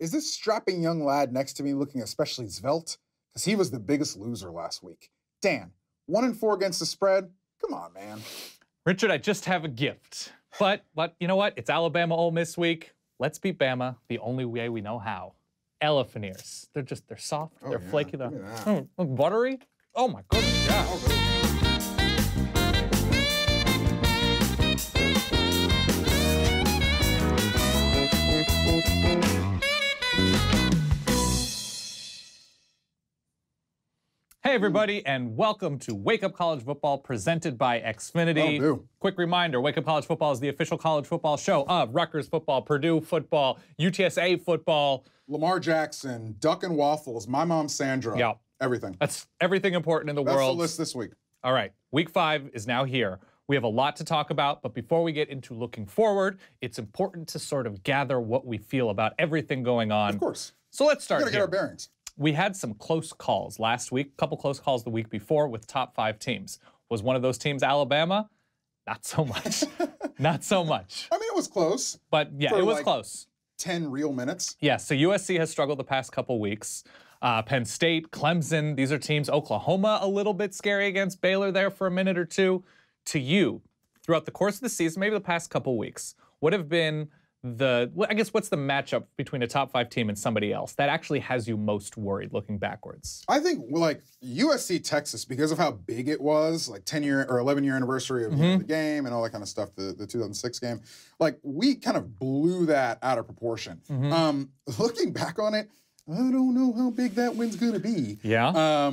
is this strapping young lad next to me looking especially svelte? Because he was the biggest loser last week. Dan, 1-4 against the spread? Come on, man. Richard, I just have a gift. But you know what? It's Alabama Ole Miss week. Let's beat Bama the only way we know how. Elephant ears. They're soft, they're flaky, they're buttery. Oh my goodness, yeah. Hey everybody, and welcome to Wake Up College Football presented by Xfinity. Quick reminder, Wake Up College Football is the official college football show of Rutgers football, Purdue football, UTSA football. Lamar Jackson, Duck and Waffles, My Mom Sandra. Yeah. Everything. That's everything important in the world. That's the list this week. All right, week 5 is now here. We have a lot to talk about, but before we get into looking forward, it's important to sort of gather what we feel about everything going on. Of course. So let's start here. We gotta get our bearings. We had some close calls last week, a couple close calls the week before with top 5 teams. Was one of those teams Alabama? Not so much. Not so much. I mean, it was close. But yeah, it was close. 10 real minutes. Yeah, so USC has struggled the past couple weeks. Penn State, Clemson, these are teams. Oklahoma, a little bit scary against Baylor there for a minute or two. To you, throughout the course of the season, maybe the past couple weeks, what have been what's the matchup between a top 5 team and somebody else that actually has you most worried looking backwards? I think like USC Texas, because of how big it was, like 10-year or 11-year anniversary of the game and all that kind of stuff, the 2006 game, like we kind of blew that out of proportion. Looking back on it, I don't know how big that win's going to be. Yeah.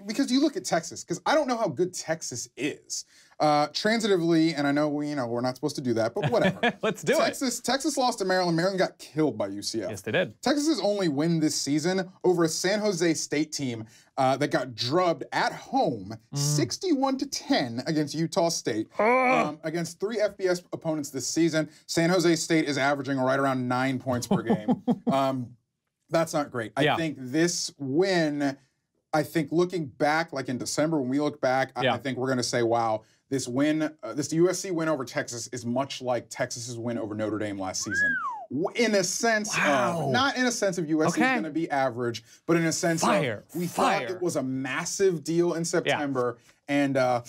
Because you look at Texas, because I don't know how good Texas is. Transitively, and I know we're not supposed to do that, but whatever. Let's do it. Texas lost to Maryland. Maryland got killed by UCF. Yes, they did. Texas's only win this season over a San Jose State team that got drubbed at home 61-10 against Utah State. Against 3 FBS opponents this season. San Jose State is averaging right around 9 points per game. That's not great. I think this win, looking back, like in December, when we look back, I think we're going to say, wow, this win, this USC win over Texas is much like Texas's win over Notre Dame last season. In a sense of, not in a sense of USC is going to be average, but in a sense of we thought it was a massive deal in September, and I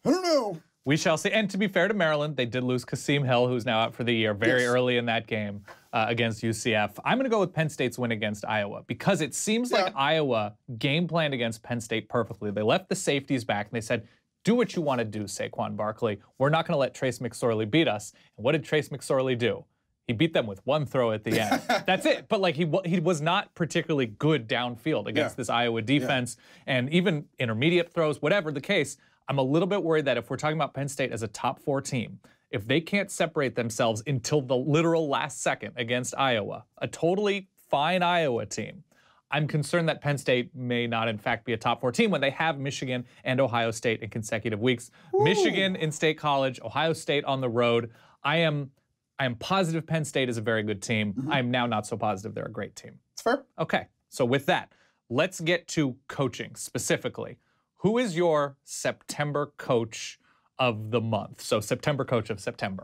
don't know. We shall see. And to be fair to Maryland, they did lose Kasim Hill, who's now out for the year, very early in that game against UCF. I'm going to go with Penn State's win against Iowa because it seems like Iowa game planned against Penn State perfectly. They left the safeties back and they said, do what you want to do, Saquon Barkley. We're not going to let Trace McSorley beat us. And what did Trace McSorley do? He beat them with one throw at the end. That's it. But like he was not particularly good downfield against this Iowa defense. And even intermediate throws, whatever the case, I'm a little bit worried that if we're talking about Penn State as a top 4 team, if they can't separate themselves until the literal last second against Iowa, a totally fine Iowa team, I'm concerned that Penn State may not, in fact, be a top 4 team when they have Michigan and Ohio State in consecutive weeks. Michigan in State College, Ohio State on the road. I am positive Penn State is a very good team. I'm now not so positive they're a great team. It's fair. Okay, so with that, let's get to coaching specifically. Who is your September coach of the month? So September coach of September.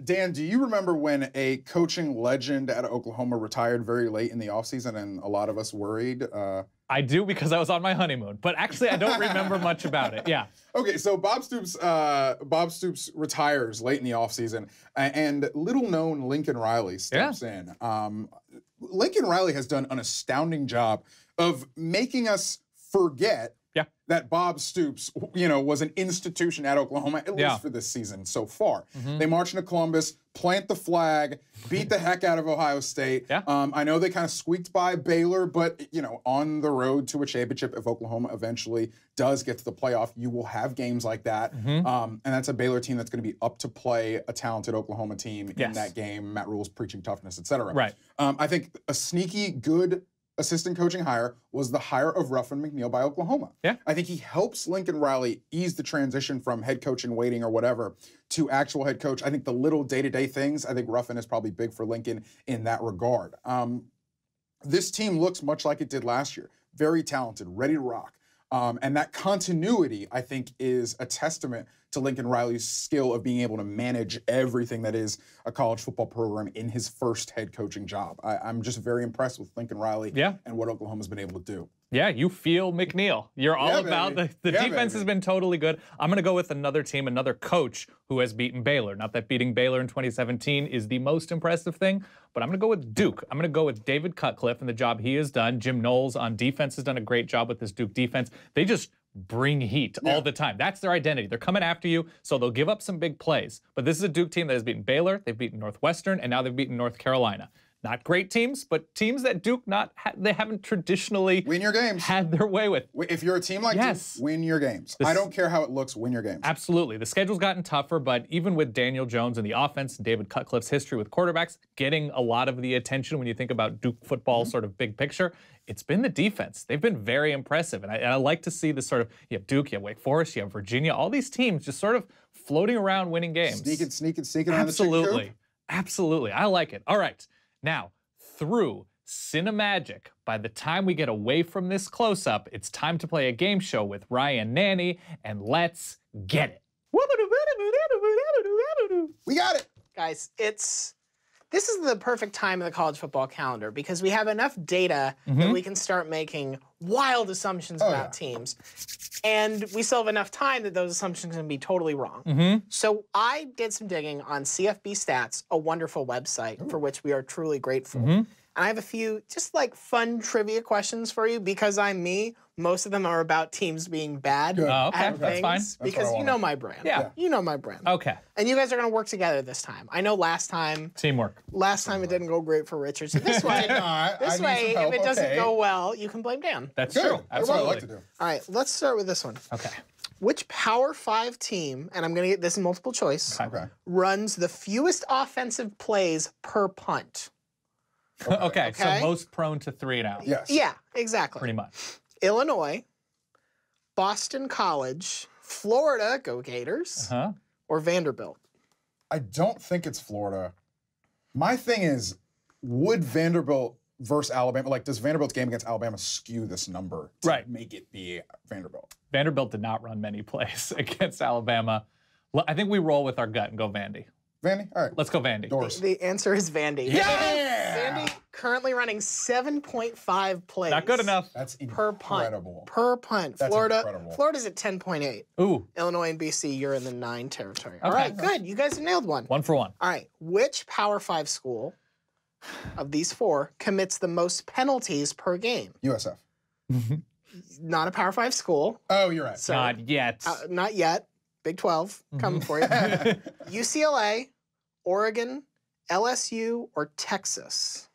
Dan, do you remember when a coaching legend at Oklahoma retired very late in the offseason and a lot of us worried? I do because I was on my honeymoon, but actually I don't remember much about it. Yeah. Okay, so Bob Stoops retires late in the offseason, and little-known Lincoln Riley steps in. Lincoln Riley has done an astounding job of making us forget that Bob Stoops, was an institution at Oklahoma, at least for this season so far. They march into Columbus, plant the flag, beat the heck out of Ohio State. I know they kind of squeaked by Baylor, but, on the road to a championship, if Oklahoma eventually does get to the playoff, you will have games like that. And that's a Baylor team that's going to be up to play a talented Oklahoma team in that game. Matt Rule's preaching toughness, et cetera. Right. I think a sneaky good assistant coaching hire was the hire of Ruffin McNeil by Oklahoma. I think he helps Lincoln Riley ease the transition from head coach in waiting or whatever to actual head coach. I think the little day-to-day things, I think Ruffin is probably big for Lincoln in that regard. This team looks much like it did last year. Very talented, ready to rock. And that continuity, I think, is a testament to Lincoln Riley's skill of being able to manage everything that is a college football program in his first head coaching job. I'm just very impressed with Lincoln Riley and what Oklahoma's been able to do. Yeah, you feel McNeil. You're all about the defense has been totally good. I'm going to go with another team, another coach who has beaten Baylor. Not that beating Baylor in 2017 is the most impressive thing, but I'm going to go with Duke. I'm going to go with David Cutcliffe and the job he has done. Jim Knowles on defense has done a great job with this Duke defense. They just bring heat all the time. That's their identity. They're coming after you, so they'll give up some big plays. But this is a Duke team that has beaten Baylor, they've beaten Northwestern, and now they've beaten North Carolina. Not great teams, but teams that Duke they haven't traditionally win your games. Had their way with. If you're a team like Duke, win your games. I don't care how it looks, win your games. Absolutely. The schedule's gotten tougher, but even with Daniel Jones and the offense and David Cutcliffe's history with quarterbacks getting a lot of the attention when you think about Duke football sort of big picture, it's been the defense. They've been very impressive, and I like to see this sort of, you have Duke, you have Wake Forest, you have Virginia, all these teams just sort of floating around winning games. Sneaking around the chicken coop. Absolutely. I like it. All right. Now, through Cinemagic, by the time we get away from this close-up, it's time to play a game show with Ryan Nanny, and let's get it. We got it. Guys, this is the perfect time in the college football calendar because we have enough data that we can start making wild assumptions about teams. And we still have enough time that those assumptions can be totally wrong. So I did some digging on CFB Stats, a wonderful website for which we are truly grateful. And I have a few just like fun trivia questions for you because I'm me. Most of them are about teams being bad at things. That's fine. Because you know my brand. Yeah. You know my brand. Okay. And you guys are going to work together this time. I know last time. Teamwork. Last time it didn't go great for Richard. So this way, if it doesn't go well, you can blame Dan. That's true. That's what I like to do. All right, let's start with this one. Okay. Which Power 5 team, and I'm going to get this in multiple choice, runs the fewest offensive plays per punt? Okay, so most prone to 3 and out. Yes. Yeah, exactly. Pretty much. Illinois, Boston College, Florida, go Gators, or Vanderbilt? I don't think it's Florida. My thing is, would Vanderbilt versus Alabama, like does Vanderbilt's game against Alabama skew this number to make it be Vanderbilt? Vanderbilt did not run many plays against Alabama. I think we roll with our gut and go Vandy. Vandy? All right. Let's go Vandy. The answer is Vandy. Yeah! Vandy currently running 7.5 plays. Not good enough. That's incredible. incredible. Per punt. That's incredible. Florida's at 10.8. Ooh. Illinois and BC, you're in the 9 territory. All right, good. You guys have nailed one. 1 for 1. All right. Which Power 5 school of these 4 commits the most penalties per game? USF. Not a Power 5 school. Oh, you're right. So, Not yet. Not yet. Big 12 coming for you. UCLA, Oregon, LSU, or Texas?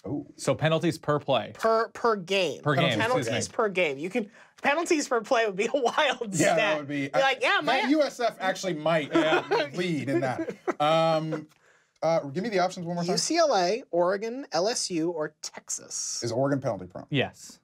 Oh. So penalties per play. Per game. Per game. Penalties per game. You can penalties per play would be a wild stat. That would be. You're like, yeah, my USF actually might lead in that. Give me the options one more time. UCLA, Oregon, LSU, or Texas? Is Oregon penalty prone? Yes.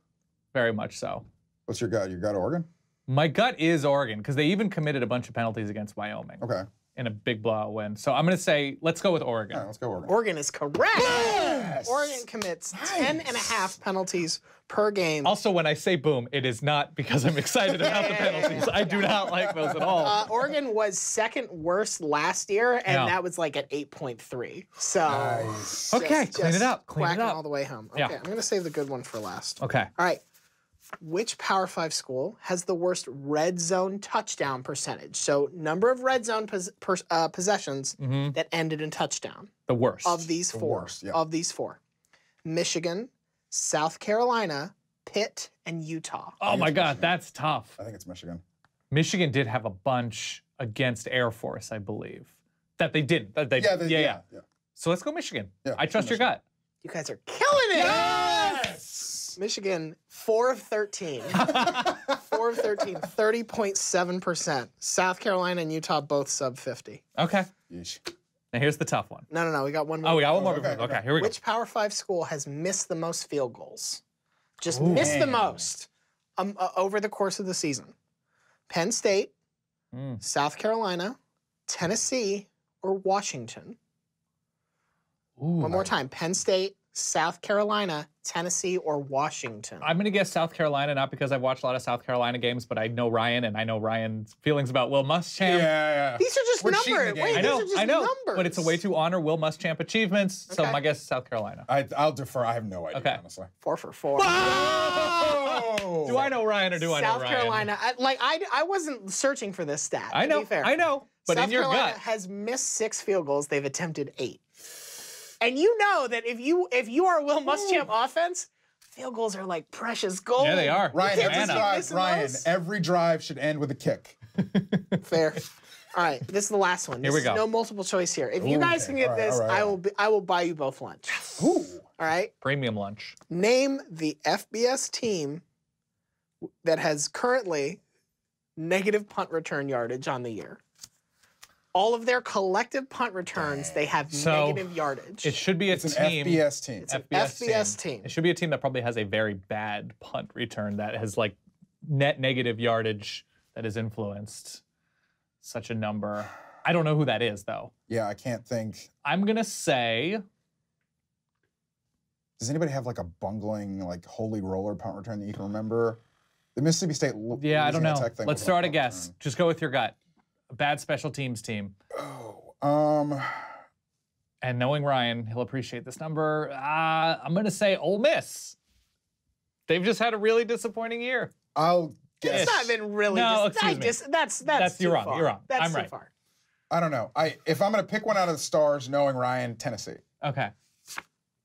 Very much so. What's your gut? You got Oregon? My gut is Oregon, because they even committed a bunch of penalties against Wyoming. Okay. In a big blowout win. So I'm going to say, let's go with Oregon. All right, let's go Oregon. Oregon is correct. Yes! Oregon commits 10.5 penalties per game. Also, when I say boom, it is not because I'm excited about the penalties. I do not like those at all. Oregon was second worst last year, and that was like at 8.3. So, nice. Okay, clean it up. Clean it up. all the way home. Okay, I'm going to save the good one for last. Okay. All right. Which Power 5 school has the worst red zone touchdown percentage? So number of red zone possessions that ended in touchdown. The worst. Of these four. Of these 4. Michigan, South Carolina, Pitt, and Utah. Oh my God, that's tough. I think it's Michigan. Michigan did have a bunch against Air Force, I believe. That they didn't. Yeah. So let's go Michigan. Yeah, I trust your gut. You guys are killing it. Yes! Michigan, 4 of 13. 4 of 13, 30.7%. South Carolina and Utah both sub 50. Okay. Yeesh. Now here's the tough one. No, we got one more. Oh, we got one more. Okay, here we go. Which Power 5 school has missed the most field goals? Just missed the most over the course of the season. Penn State, South Carolina, Tennessee, or Washington? Ooh, One more time. Penn State, South Carolina, Tennessee, or Washington? I'm going to guess South Carolina, not because I've watched a lot of South Carolina games, but I know Ryan, and I know Ryan's feelings about Will Muschamp. Yeah. These are just We're cheating numbers. the Wait, game. these are just I know, numbers. but it's a way to honor Will Muschamp achievements. So Okay. my guess is South Carolina. I'll defer. I have no idea, Okay. honestly. 4 for 4. Oh! Do I know Ryan or do I know South Ryan? Carolina. I wasn't searching for this stat. I to know. be fair. I know. But South in your Carolina gut, has missed 6 field goals. They've attempted 8. And you know that if you are a Will Muschamp offense, field goals are like precious gold. yeah, they are. Ryan, can't every just keep drive, missing Ryan, those. every drive should end with a kick. Fair. All right, this is the last one. Here we This go. is no multiple choice here. If you guys can get All right, this, all right. I will buy you both lunch. Ooh. All right. Premium lunch. Name the FBS team that has currently negative punt return yardage on the year. All of their collective punt returns, they have So, negative yardage. It should be a It's an team. FBS team. It's an FBS team. It should be a team that probably has a very bad punt return that has like net negative yardage that has influenced such a number. I don't know who that is though. Yeah, I can't think. I'm gonna say Does anybody have like a bungling, like holy roller punt return that you can remember? The Mississippi State. yeah, I don't Louisiana know. Tech thing Let's was throw out a punt guess. return. Just go with your gut. A bad special teams team. Oh, And knowing Ryan, he'll appreciate this number. I'm gonna say Ole Miss. They've just had a really disappointing year. I'll guess. It's not been really. No, just, excuse me. That's You're too wrong. far. You're wrong. That's I'm too right. far. I don't know. If I'm gonna pick one out of the stars, knowing Ryan, Tennessee. Okay.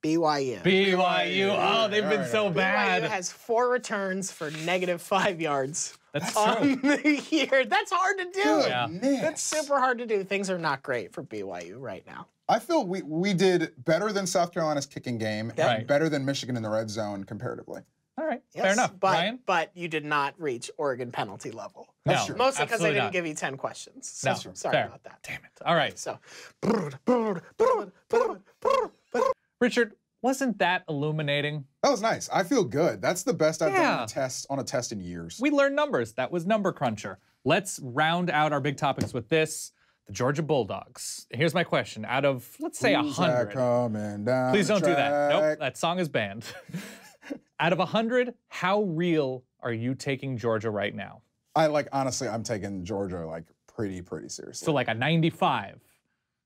BYU. BYU. Oh, they've been so BYU bad. has 4 returns for negative 5 yards That's on true. the year. That's hard to do. Yeah. Goodness. That's super hard to do. Things are not great for BYU right now. I feel we did better than South Carolina's kicking game, and Right. better than Michigan in the red zone comparatively. All right. Yes, Fair enough. But, Ryan? but you did not reach Oregon penalty level. That's No. true. Mostly because I Absolutely didn't not. give you 10 questions. So No. sorry Fair. about that. Damn it. All right. So, Richard, wasn't that illuminating? That was nice. I feel good. That's the best I've done Yeah. on a test in years. We learned numbers. That was Number Cruncher. Let's round out our big topics with this. The Georgia Bulldogs. Here's my question. Out of, let's say, Who's that 100. coming down Please the don't do that. Nope, track? that song is banned. Out of 100, how real are you taking Georgia right now? Honestly, I'm taking Georgia like pretty seriously. So like a 95.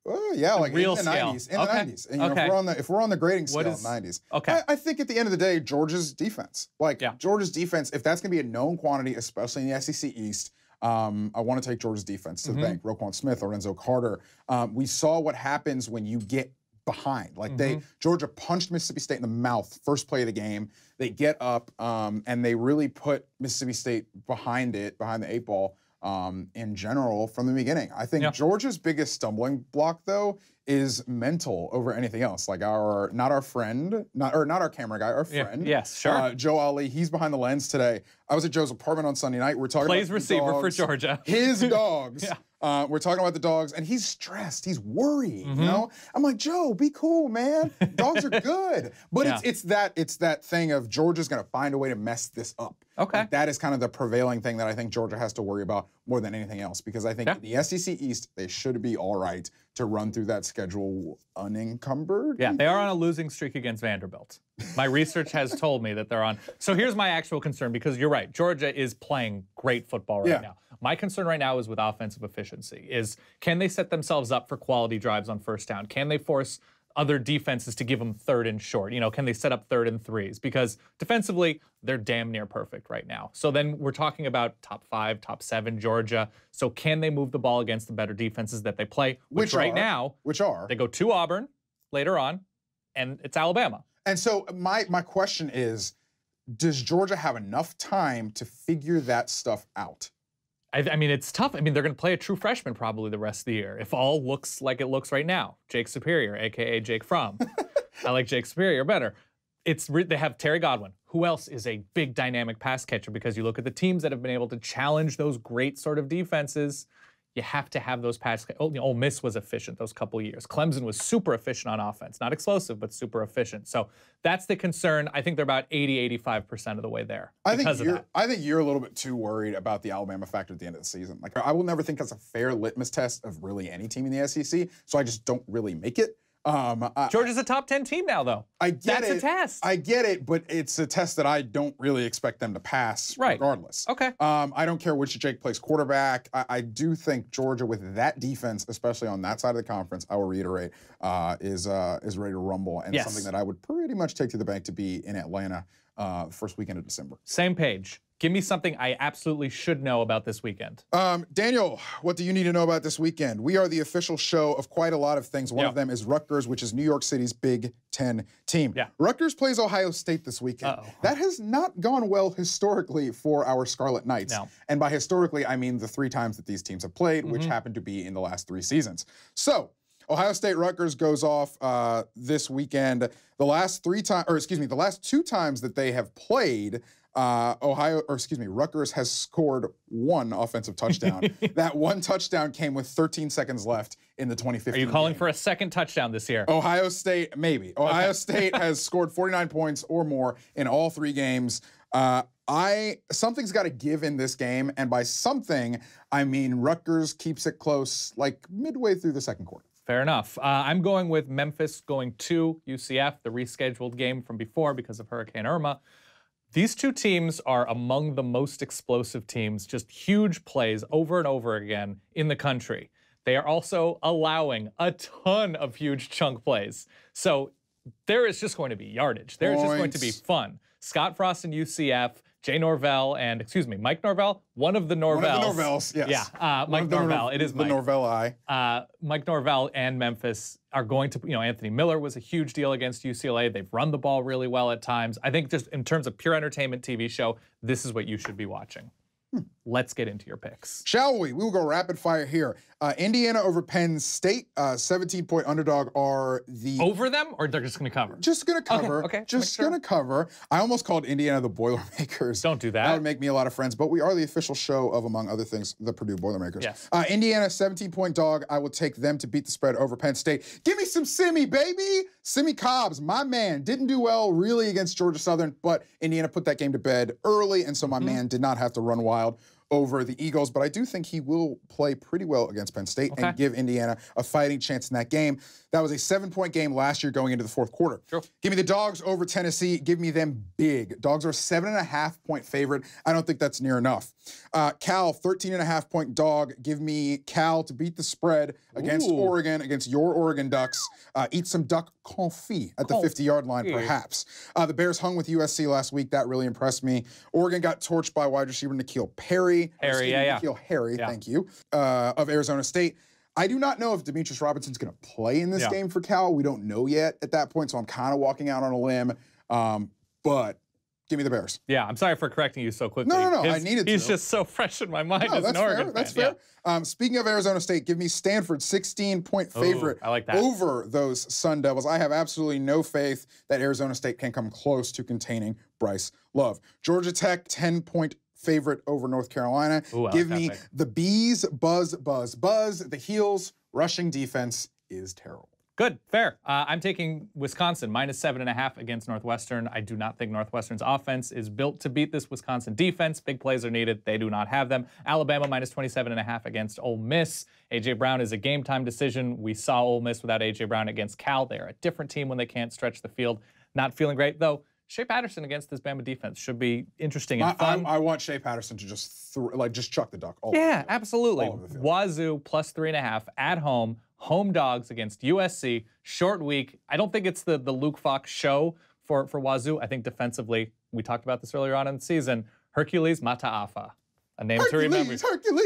Oh, yeah, like real in the scale. 90s. In Okay. the 90s. And you know, Okay. if we're on the grading scale, What is- 90s. okay. I think at the end of the day, Georgia's defense. Yeah. Georgia's defense, if that's going to be a known quantity, especially in the SEC East, I want to take Georgia's defense to the bank. Roquan Smith, Lorenzo Carter. We saw what happens when you get behind. Like Georgia punched Mississippi State in the mouth first play of the game. They get up and they really put Mississippi State behind the 8 ball in general from the beginning. I think Georgia's biggest stumbling block though is mental over anything else. Like not our camera guy, our friend. Yes, sure. Joe Ali, he's behind the lens today. I was at Joe's apartment on Sunday night. We're talking Plays about the receiver for dogs, Georgia. His dogs. Yeah. We're talking about the dogs, and he's stressed. He's worried. You know, I'm like, Joe, be cool, man. Dogs are good, but Yeah. it's that thing of Georgia's going to find a way to mess this up. Okay. Like, that is kind of the prevailing thing that I think Georgia has to worry about more than anything else, because I think in the SEC East they should be all right to run through that schedule unencumbered. Yeah, they are on a losing streak against Vanderbilt. My research has told me that they're on. So here's my actual concern, because you're right. Georgia is playing great football right now. My concern right now is with offensive efficiency. Can they set themselves up for quality drives on first down? Can they force other defenses to give them 3rd and short? You know, can they set up 3rd and 3s? Because defensively, they're damn near perfect right now. So then we're talking about top 5, top 7 Georgia. So can they move the ball against the better defenses that they play? Which right now, they go to Auburn later on, and it's Alabama. And so my question is, does Georgia have enough time to figure that stuff out? I mean, it's tough. I mean, they're going to play a true freshman probably the rest of the year, if all looks like it looks right now. Jake Superior, a.k.a. Jake Fromm. I like Jake Superior better. They have Terry Godwin, who else is a big dynamic pass catcher, because you look at the teams that have been able to challenge those great sort of defenses, you have to have those pass. Ole Miss was efficient those couple years. Clemson was super efficient on offense. Not explosive, but super efficient. So that's the concern. I think they're about 80-85% of the way there because of that. I think you're a little bit too worried about the Alabama factor at the end of the season. Like, I will never think that's a fair litmus test of really any team in the SEC, so I just don't really make it. Georgia's a top 10 team now, though. I get That's it. a test. I get it, but it's a test that I don't really expect them to pass regardless. Okay. I don't care which Jake plays quarterback. I do think Georgia, with that defense, especially on that side of the conference, I will reiterate, is ready to rumble, and something that I would pretty much take to the bank to be in Atlanta first weekend of December. Same page. Give me something I absolutely should know about this weekend. Daniel, what do you need to know about this weekend? We are the official show of quite a lot of things. One of them is Rutgers, which is New York City's Big Ten team. Yeah. Rutgers plays Ohio State this weekend. That has not gone well historically for our Scarlet Knights. No. And by historically, I mean the 3 times that these teams have played, which happened to be in the last 3 seasons. So, Ohio State Rutgers goes off this weekend. The last 2 times that they have played, Rutgers has scored 1 offensive touchdown. That 1 touchdown came with 13 seconds left in the 2015 Are you calling game. for a second touchdown this year? Ohio State, maybe. Ohio State has scored 49 points or more in all 3 games. Something's got to give in this game, and by something, I mean Rutgers keeps it close, like midway through the second quarter. Fair enough. I'm going with Memphis going to UCF, the rescheduled game from before because of Hurricane Irma. These 2 teams are among the most explosive teams, just huge plays over and over again in the country. They are also allowing a ton of huge chunk plays. So there is just going to be yardage. There is just going to be fun. Scott Frost and UCF, Mike Norvell, one of the Norvells. One of the Norvells, yes. Yeah, Mike Norvell. It is Mike. The Norvell Mike Norvell and Memphis are going to, Anthony Miller was a huge deal against UCLA. They've run the ball really well at times. I think just in terms of pure entertainment TV show, this is what you should be watching. Let's get into your picks. Shall we? We will go rapid fire here. Indiana over Penn State, 17-point underdog are the... Over them, or they're just going to cover? Just going to cover. Okay. Just going to cover. I almost called Indiana the Boilermakers. Don't do that. That would make me a lot of friends, but we are the official show of, among other things, the Purdue Boilermakers. Yes. Indiana, 17-point dog. I will take them to beat the spread over Penn State. Give me some Simi, baby! Simi Cobbs, my man, didn't do well really against Georgia Southern, but Indiana put that game to bed early, and so my man did not have to run wild over the Eagles, but I do think he will play pretty well against Penn State and give Indiana a fighting chance in that game. That was a 7-point game last year going into the 4th quarter. Sure. Give me the Dogs over Tennessee. Give me them big. Dogs are 7.5-point favorite. I don't think that's near enough. Cal, 13.5-point dog. Give me Cal to beat the spread against Oregon, against your Oregon Ducks. Eat some duck confit at the 50-yard line, perhaps. The Bears hung with USC last week. That really impressed me. Oregon got torched by wide receiver N'Keal Harry, thank you, of Arizona State. I do not know if Demetrius Robinson's going to play in this game for Cal. We don't know yet at that point, so I'm kind of walking out on a limb. But give me the Bears. Yeah, I'm sorry for correcting you so quickly. No, I needed to. He's just so fresh in my mind as an Oregon fan. That's fair. Speaking of Arizona State, give me Stanford, 16-point favorite over those Sun Devils. I have absolutely no faith that Arizona State can come close to containing Bryce Love. Georgia Tech, 10-point favorite over North Carolina. Give me the Bees, buzz. The Heels, rushing defense is terrible. Good, fair. I'm taking Wisconsin, -7.5 against Northwestern. I do not think Northwestern's offense is built to beat this Wisconsin defense. Big plays are needed. They do not have them. Alabama, -27.5 against Ole Miss. A.J. Brown is a game-time decision. We saw Ole Miss without A.J. Brown against Cal. They are a different team when they can't stretch the field. Not feeling great, though. Shea Patterson against this Bama defense should be interesting and fun. I want Shea Patterson to just chuck the duck. Absolutely. Wazoo +3.5 at home. Home dogs against USC. Short week. I don't think it's the Luke Fox show for Wazoo. I think defensively, we talked about this earlier on in the season, Hercules Mataafa. A name to remember.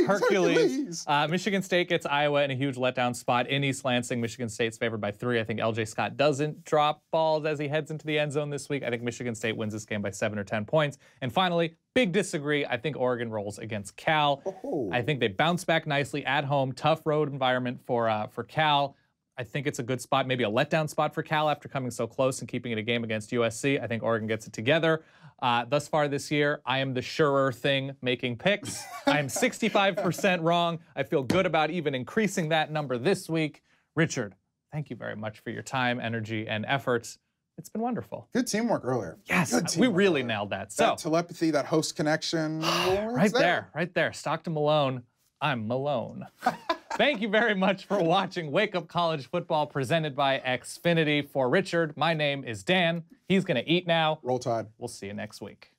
Hercules. Michigan State gets Iowa in a huge letdown spot in East Lansing. Michigan State's favored by 3. I think L.J. Scott doesn't drop balls as he heads into the end zone this week. I think Michigan State wins this game by 7 or 10 points. And finally, big disagree. I think Oregon rolls against Cal. I think they bounce back nicely at home. Tough road environment for Cal. I think it's a good spot, maybe a letdown spot for Cal after coming so close and keeping it a game against USC. I think Oregon gets it together. Thus far this year, I am the surer thing making picks. I am 65% wrong. I feel good about even increasing that number this week. Richard, thank you very much for your time, energy, and efforts. It's been wonderful. Good teamwork earlier. Yes, we really nailed that. So that telepathy, that host connection. right there. Stockton Malone. I'm Malone. Thank you very much for watching Wake Up College Football presented by Xfinity. For Richard, my name is Dan. He's going to eat now. Roll Tide. We'll see you next week.